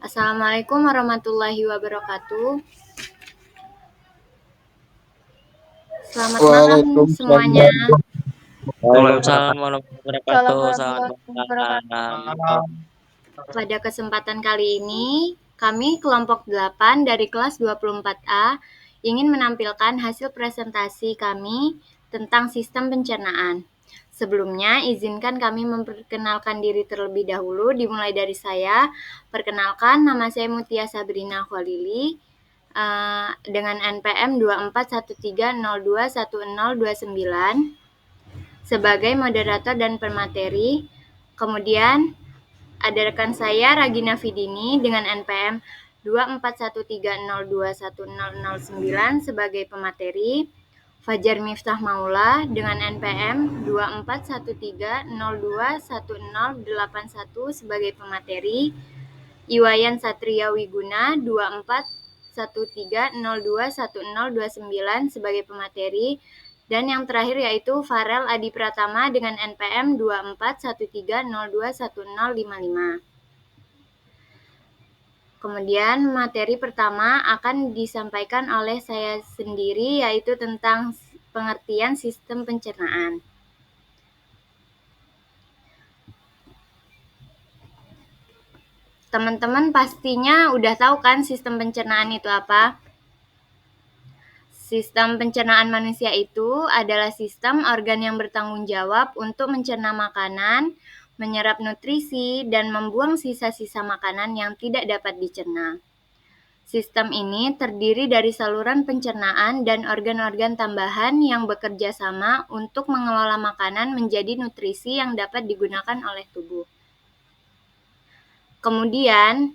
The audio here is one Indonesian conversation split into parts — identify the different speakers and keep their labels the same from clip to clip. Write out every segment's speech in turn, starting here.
Speaker 1: Assalamualaikum warahmatullahi wabarakatuh. Selamat malam semuanya.
Speaker 2: Waalaikumsalam.
Speaker 3: Waalaikumsalam warahmatullahi wabarakatuh. Selamat
Speaker 4: Assalamualaikum
Speaker 3: malam.
Speaker 1: Pada kesempatan kali ini, kami kelompok 8 dari kelas 24A ingin menampilkan hasil presentasi kami tentang sistem pencernaan. Sebelumnya, izinkan kami memperkenalkan diri terlebih dahulu, dimulai dari saya. Perkenalkan, nama saya Mutia Sabrina Kholili, dengan NPM 2413021029 sebagai moderator dan pemateri. Kemudian ada rekan saya Ragina Vidini dengan NPM 2413021009 sebagai pemateri, Fajar Miftah Maula dengan NPM 2413021081 sebagai pemateri, Iwayan Satria Wiguna 2413021029 sebagai pemateri, dan yang terakhir yaitu Farel Adi Pratama dengan NPM 2413021055. Kemudian materi pertama akan disampaikan oleh saya sendiri, yaitu tentang pengertian sistem pencernaan. Teman-teman pastinya udah tahu kan sistem pencernaan itu apa? Sistem pencernaan manusia itu adalah sistem organ yang bertanggung jawab untuk mencerna makanan, menyerap nutrisi, dan membuang sisa-sisa makanan yang tidak dapat dicerna. Sistem ini terdiri dari saluran pencernaan dan organ-organ tambahan yang bekerja sama untuk mengelola makanan menjadi nutrisi yang dapat digunakan oleh tubuh. Kemudian,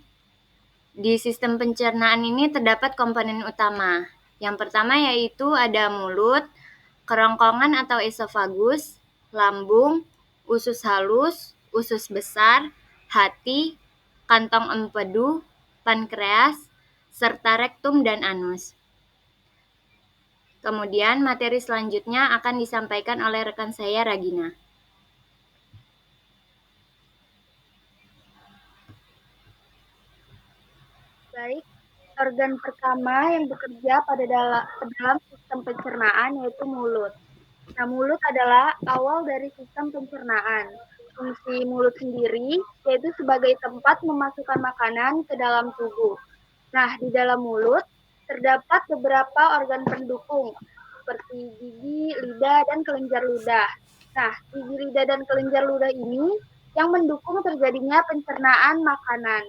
Speaker 1: di sistem pencernaan ini terdapat komponen utama. Yang pertama yaitu ada mulut, kerongkongan atau esofagus, lambung, usus halus, usus besar, hati, kantong empedu, pankreas, serta rektum dan anus. Kemudian materi selanjutnya akan disampaikan oleh rekan saya Ragina.
Speaker 4: Baik, organ pertama yang bekerja dalam sistem pencernaan yaitu mulut. Nah, mulut adalah awal dari sistem pencernaan. Fungsi mulut sendiri yaitu sebagai tempat memasukkan makanan ke dalam tubuh. Nah, di dalam mulut terdapat beberapa organ pendukung seperti gigi, lidah, dan kelenjar ludah. Nah, gigi, lidah, dan kelenjar ludah ini yang mendukung terjadinya pencernaan makanan.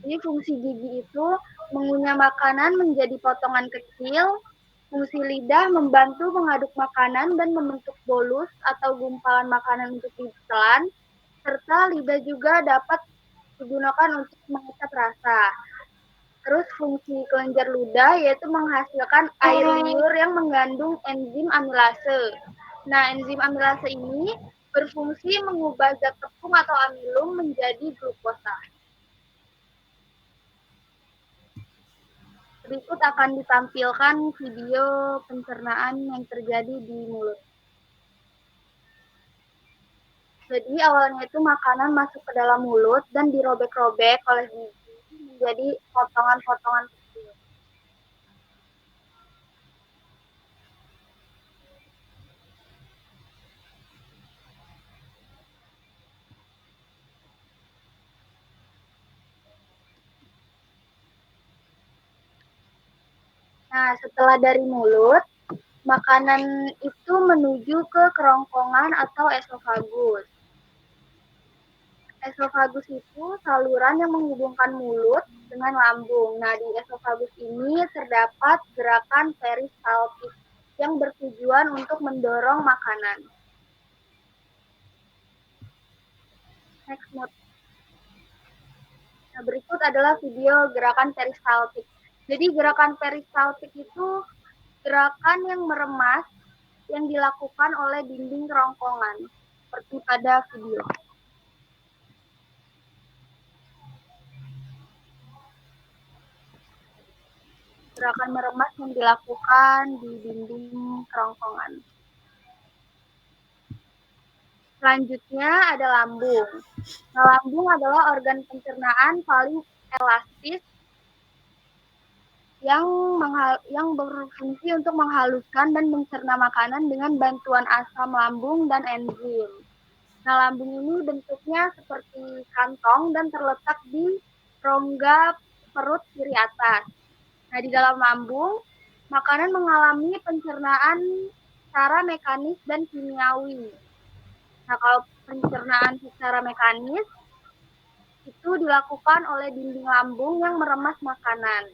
Speaker 4: Jadi fungsi gigi itu mengunyah makanan menjadi potongan kecil, fungsi lidah membantu mengaduk makanan dan membentuk bolus atau gumpalan makanan untuk ditelan, serta lidah juga dapat digunakan untuk mengecap rasa. Terus fungsi kelenjar ludah yaitu menghasilkan air liur yang mengandung enzim amilase. Nah, enzim amilase ini berfungsi mengubah zat tepung atau amilum menjadi glukosa. Berikut akan ditampilkan video pencernaan yang terjadi di mulut. Jadi awalnya itu makanan masuk ke dalam mulut dan dirobek-robek oleh gigi menjadi potongan-potongan kecil. Nah, setelah dari mulut, makanan itu menuju ke kerongkongan atau esofagus. Esofagus itu saluran yang menghubungkan mulut dengan lambung. Nah, di esofagus ini terdapat gerakan peristaltik yang bertujuan untuk mendorong makanan. Next mode. Nah, berikut adalah video gerakan peristaltik. Jadi gerakan peristaltik itu gerakan yang meremas yang dilakukan oleh dinding kerongkongan, seperti pada video. Gerakan meremas yang dilakukan di dinding kerongkongan. Selanjutnya ada lambung. Nah, lambung adalah organ pencernaan paling elastis yang berfungsi untuk menghaluskan dan mencerna makanan dengan bantuan asam lambung dan enzim. Nah, lambung ini bentuknya seperti kantong dan terletak di rongga perut kiri atas. Nah, di dalam lambung, makanan mengalami pencernaan secara mekanis dan kimiawi. Nah, kalau pencernaan secara mekanis itu dilakukan oleh dinding lambung yang meremas makanan.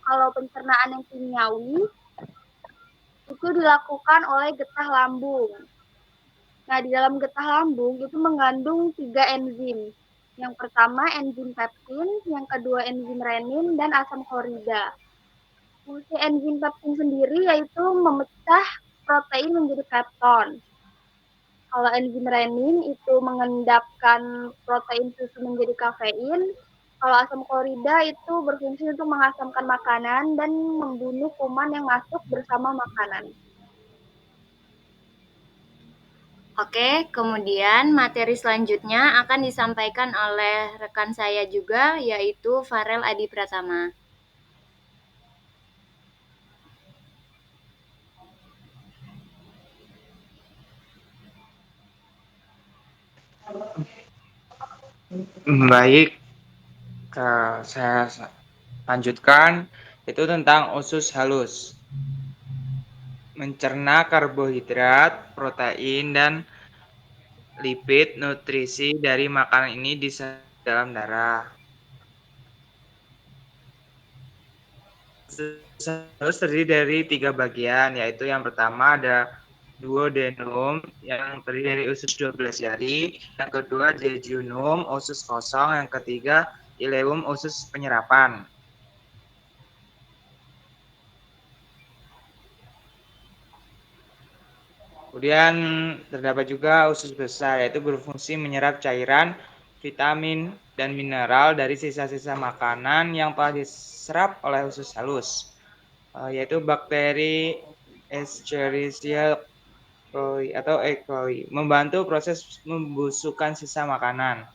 Speaker 4: Kalau pencernaan yang kimiawi itu dilakukan oleh getah lambung. Nah, di dalam getah lambung itu mengandung 3 enzim. Yang pertama enzim peptin, yang kedua enzim renin, dan asam klorida. Fungsi enzim peptin sendiri yaitu memecah protein menjadi pepton. Kalau enzim renin itu mengendapkan protein susu menjadi kafein. Kalau asam klorida itu berfungsi untuk mengasamkan makanan dan membunuh kuman yang masuk bersama makanan.
Speaker 1: Oke, kemudian materi selanjutnya akan disampaikan oleh rekan saya juga, yaitu Farel Adi Pratama.
Speaker 2: Baik, saya lanjutkan, itu tentang usus halus. Mencerna karbohidrat, protein, dan lipid nutrisi dari makanan ini di dalam darah. Usus halus terdiri dari 3 bagian, yaitu yang pertama ada duodenum yang terdiri dari usus 12 jari, yang kedua jejunum usus kosong, yang ketiga ileum usus penyerapan. Kemudian terdapat juga usus besar, yaitu berfungsi menyerap cairan, vitamin, dan mineral dari sisa-sisa makanan yang telah diserap oleh usus halus, yaitu bakteri Escherichia coli atau E. coli, membantu proses pembusukan sisa makanan.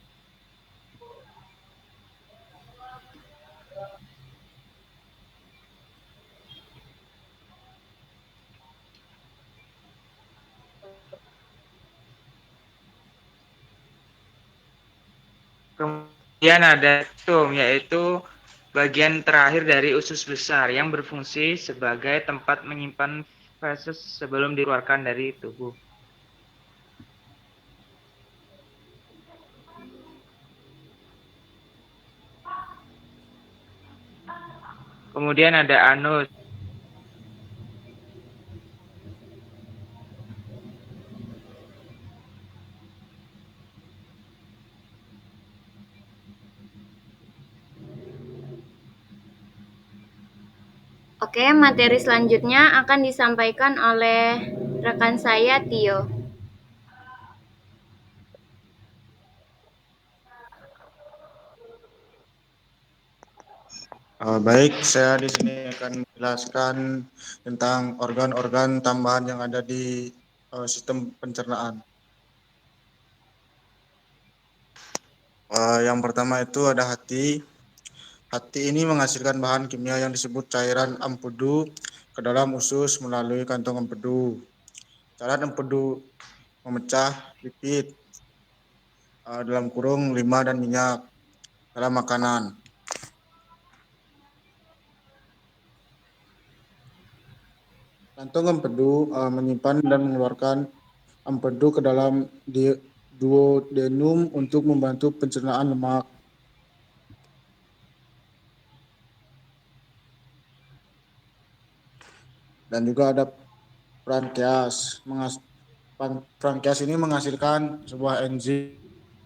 Speaker 2: Kemudian ada rektum, yaitu bagian terakhir dari usus besar yang berfungsi sebagai tempat menyimpan feses sebelum dikeluarkan dari tubuh. Kemudian ada anus.
Speaker 1: Oke, materi selanjutnya akan disampaikan oleh rekan saya, Tio.
Speaker 5: Baik, saya di sini akan menjelaskan tentang organ-organ tambahan yang ada di sistem pencernaan. Yang pertama itu ada hati. Hati ini menghasilkan bahan kimia yang disebut cairan empedu ke dalam usus melalui kantong empedu. Cairan empedu memecah lipid dalam kurung limbah dan minyak dalam makanan. Kantong empedu menyimpan dan mengeluarkan empedu ke dalam duodenum untuk membantu pencernaan lemak. Dan juga ada pankreas. Pankreas ini menghasilkan sebuah enzim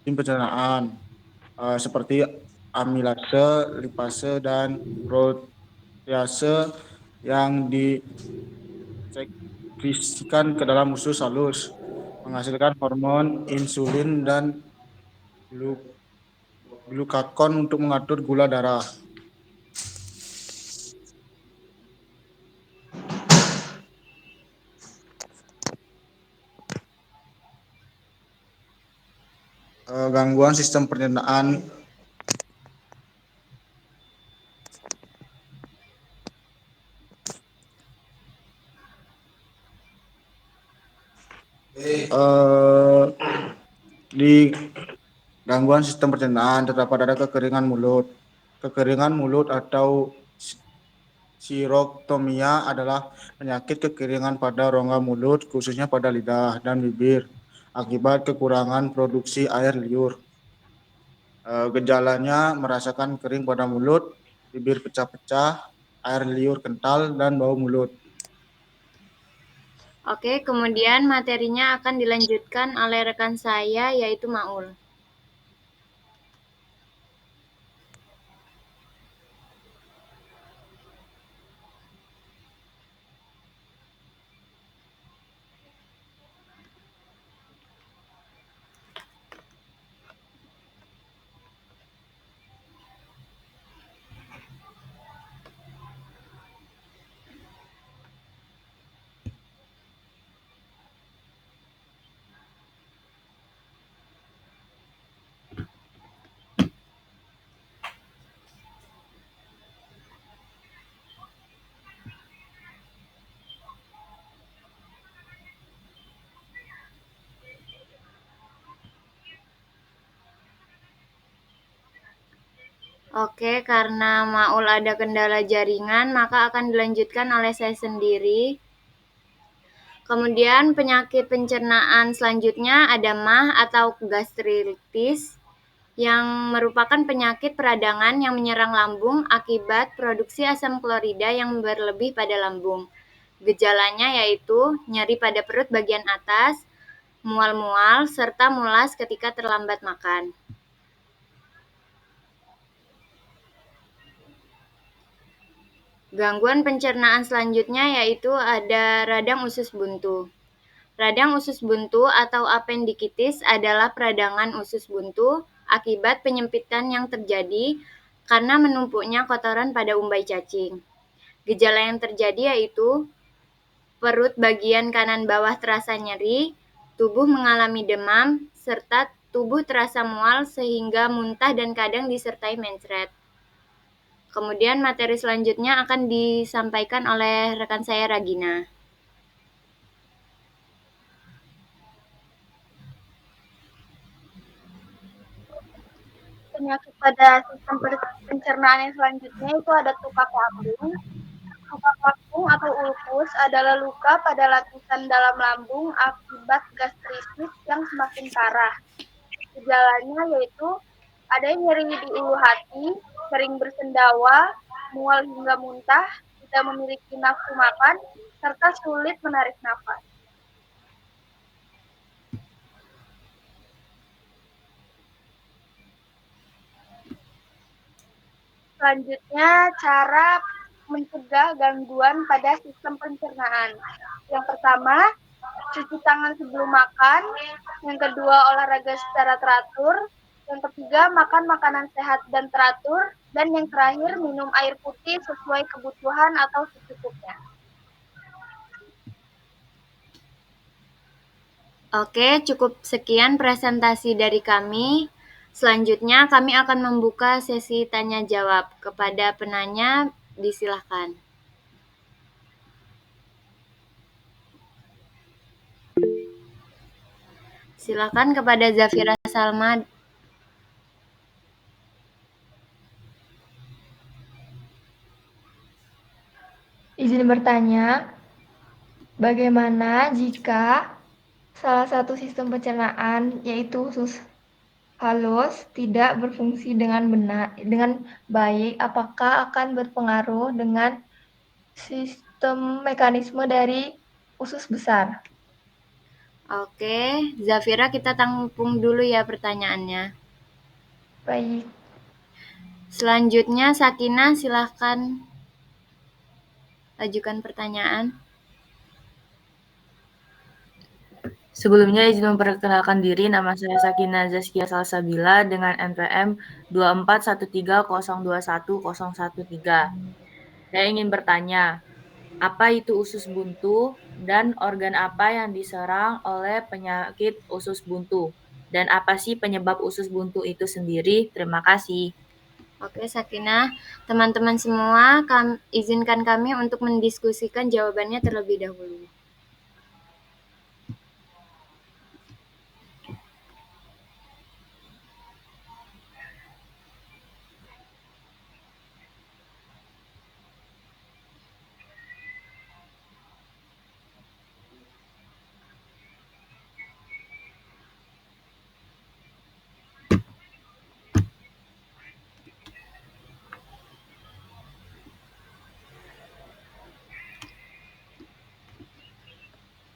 Speaker 5: pencernaan seperti amilase, lipase, dan protease yang disekresikan ke dalam usus halus, menghasilkan hormon insulin dan glukakon untuk mengatur gula darah. gangguan sistem pencernaan. Di gangguan sistem pencernaan terdapat ada kekeringan mulut. Kekeringan mulut atau siroktomia adalah penyakit kekeringan pada rongga mulut, khususnya pada lidah dan bibir, akibat kekurangan produksi air liur. Gejalanya merasakan kering pada mulut, bibir pecah-pecah, air liur kental, dan bau mulut.
Speaker 1: Oke, kemudian materinya akan dilanjutkan oleh rekan saya, yaitu Maul. Oke, karena Maul ada kendala jaringan, maka akan dilanjutkan oleh saya sendiri. Kemudian penyakit pencernaan selanjutnya ada MAH atau gastritis, yang merupakan penyakit peradangan yang menyerang lambung akibat produksi asam klorida yang berlebih pada lambung. Gejalanya yaitu nyeri pada perut bagian atas, mual-mual, serta mulas ketika terlambat makan. Gangguan pencernaan selanjutnya yaitu ada radang usus buntu. Radang usus buntu atau apendikitis adalah peradangan usus buntu akibat penyempitan yang terjadi karena menumpuknya kotoran pada umbai cacing. Gejala yang terjadi yaitu perut bagian kanan bawah terasa nyeri, tubuh mengalami demam, serta tubuh terasa mual sehingga muntah dan kadang disertai mencret. Kemudian materi selanjutnya akan disampaikan oleh rekan saya Ragina.
Speaker 4: Penyakit pada sistem pencernaan yang selanjutnya itu ada tukak lambung. Tukak lambung atau ulkus adalah luka pada lapisan dalam lambung akibat gastritis yang semakin parah. Gejalanya yaitu ada nyeri di ulu hati, sering bersendawa, mual hingga muntah, tidak memiliki nafsu makan, serta sulit menarik nafas. Selanjutnya, cara mencegah gangguan pada sistem pencernaan. Yang pertama, cuci tangan sebelum makan. Yang kedua, olahraga secara teratur. Yang ketiga, makan makanan sehat dan teratur. Dan yang terakhir, minum air putih sesuai kebutuhan atau secukupnya.
Speaker 1: Oke, cukup sekian presentasi dari kami. Selanjutnya kami akan membuka sesi tanya jawab. Kepada penanya, disilahkan. Silakan kepada Zafira Salma.
Speaker 6: Izin bertanya, bagaimana jika salah satu sistem pencernaan, yaitu usus halus, tidak berfungsi dengan baik? Apakah akan berpengaruh dengan sistem mekanisme dari usus besar?
Speaker 1: Oke, Zafira, kita tampung dulu ya pertanyaannya.
Speaker 6: Baik.
Speaker 1: Selanjutnya, Sakina, silahkan ajukan pertanyaan.
Speaker 7: Sebelumnya izin memperkenalkan diri, nama saya Sakina Zaskia Salsabila dengan NPM 2413021013. Saya ingin bertanya, apa itu usus buntu dan organ apa yang diserang oleh penyakit usus buntu? Dan apa sih penyebab usus buntu itu sendiri? Terima kasih.
Speaker 1: Oke, Sakinah. Teman-teman semua, izinkan kami untuk mendiskusikan jawabannya terlebih dahulu.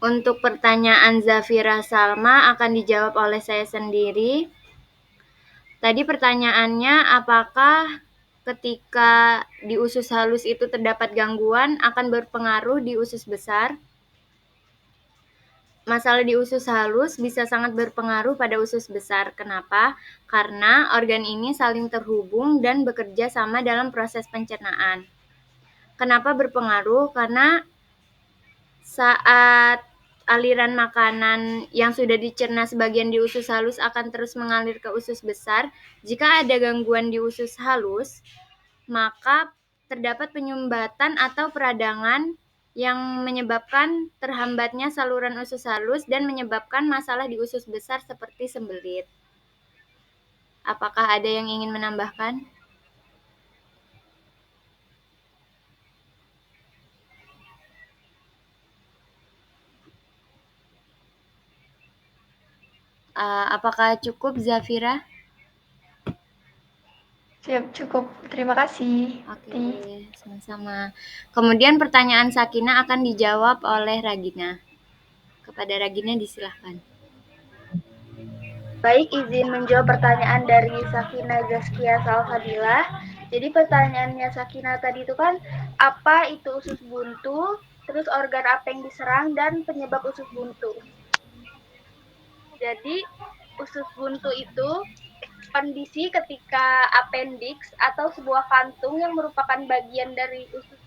Speaker 1: Untuk pertanyaan Zafira Salma akan dijawab oleh saya sendiri. Tadi pertanyaannya, apakah ketika di usus halus itu terdapat gangguan akan berpengaruh di usus besar? Masalah di usus halus bisa sangat berpengaruh pada usus besar. Kenapa? Karena organ ini saling terhubung dan bekerja sama dalam proses pencernaan. Kenapa berpengaruh? Karena saat aliran makanan yang sudah dicerna sebagian di usus halus akan terus mengalir ke usus besar. Jika ada gangguan di usus halus, maka terdapat penyumbatan atau peradangan yang menyebabkan terhambatnya saluran usus halus dan menyebabkan masalah di usus besar seperti sembelit. Apakah ada yang ingin menambahkan? Apakah cukup, Zafira?
Speaker 6: Siap, cukup. Terima kasih.
Speaker 1: Oke, sama-sama. Kemudian pertanyaan Sakinah akan dijawab oleh Ragina. Kepada Ragina disilahkan.
Speaker 4: Baik, izin menjawab pertanyaan dari Sakinah Zaskia Salsabila. Jadi pertanyaannya Sakinah tadi itu kan, apa itu usus buntu, terus organ apa yang diserang, dan penyebab usus buntu. Jadi usus buntu itu kondisi ketika appendix atau sebuah kantung yang merupakan bagian dari usus.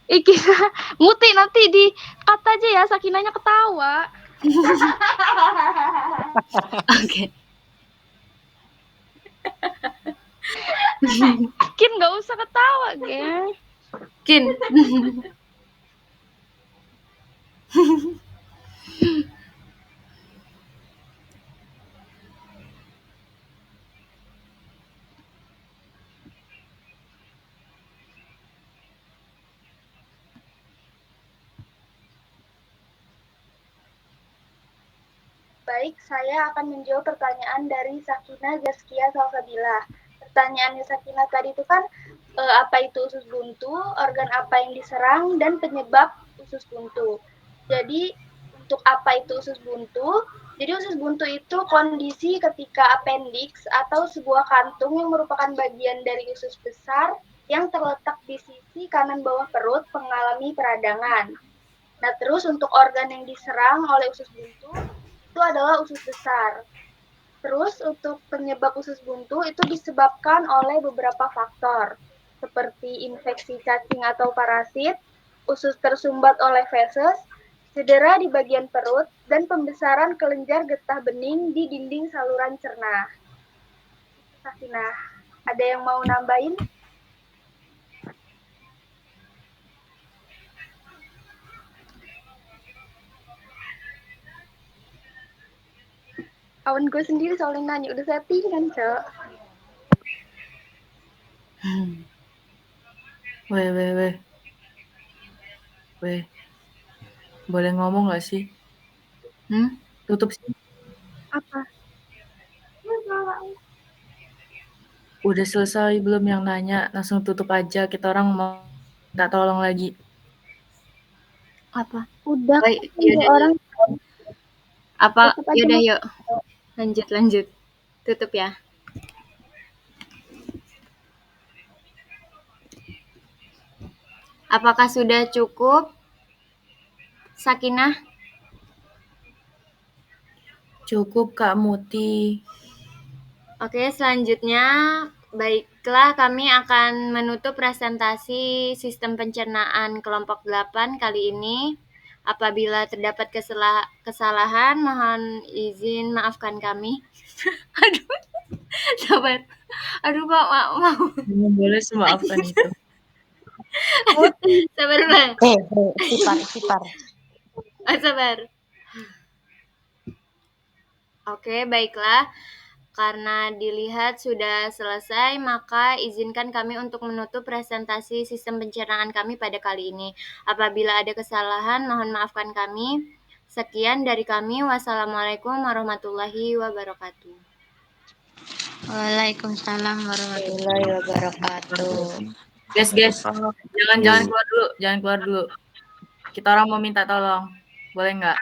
Speaker 4: Kita Muti nanti di kata aja ya, Sakinahnya ketawa.
Speaker 1: Oke.
Speaker 4: Kin nggak usah ketawa, geng.
Speaker 1: Kin.
Speaker 4: Baik, saya akan menjawab pertanyaan dari Sakinah Zaskia Salsabila. Pertanyaannya Sakinah tadi itu kan, apa itu usus buntu, organ apa yang diserang, dan penyebab usus buntu. Jadi, untuk apa itu usus buntu? Jadi usus buntu itu kondisi ketika appendix atau sebuah kantung yang merupakan bagian dari usus besar yang terletak di sisi kanan bawah perut mengalami peradangan. Nah, terus untuk organ yang diserang oleh usus buntu itu adalah usus besar. Terus untuk penyebab usus buntu itu disebabkan oleh beberapa faktor, seperti infeksi cacing atau parasit, usus tersumbat oleh feses, cedera di bagian perut, dan pembesaran kelenjar getah bening di dinding saluran cerna. Sakinah, ada yang mau nambahin? Kawan gue sendiri soalnya nanya, udah settingan, Cok.
Speaker 7: Weh. Boleh ngomong gak sih? Tutup sih.
Speaker 4: Apa?
Speaker 7: Udah selesai belum yang nanya? Langsung tutup aja. Kita orang mau minta tolong lagi.
Speaker 4: Apa? Udah.
Speaker 1: Baik, yaudah,
Speaker 4: orang.
Speaker 1: Apa? Yaudah, yuk. Lanjut. Tutup ya. Apakah sudah cukup, Sakinah?
Speaker 7: Cukup, Kak Muti.
Speaker 1: Oke, selanjutnya, baiklah kami akan menutup presentasi sistem pencernaan kelompok 8 kali ini. Apabila terdapat kesalahan, mohon izin maafkan kami. Aduh, sabar. Aduh, Pak, mau.
Speaker 7: Boleh semaafkan itu.
Speaker 1: Sabar ulang.
Speaker 8: Sipar.
Speaker 1: Sabar. Oke, baiklah. Karena dilihat sudah selesai, maka izinkan kami untuk menutup presentasi sistem pencernaan kami pada kali ini. Apabila ada kesalahan, mohon maafkan kami. Sekian dari kami. Wassalamualaikum warahmatullahi wabarakatuh.
Speaker 8: Waalaikumsalam warahmatullahi wabarakatuh.
Speaker 7: Guys, jangan keluar dulu. Kita orang mau minta tolong. Boleh nggak?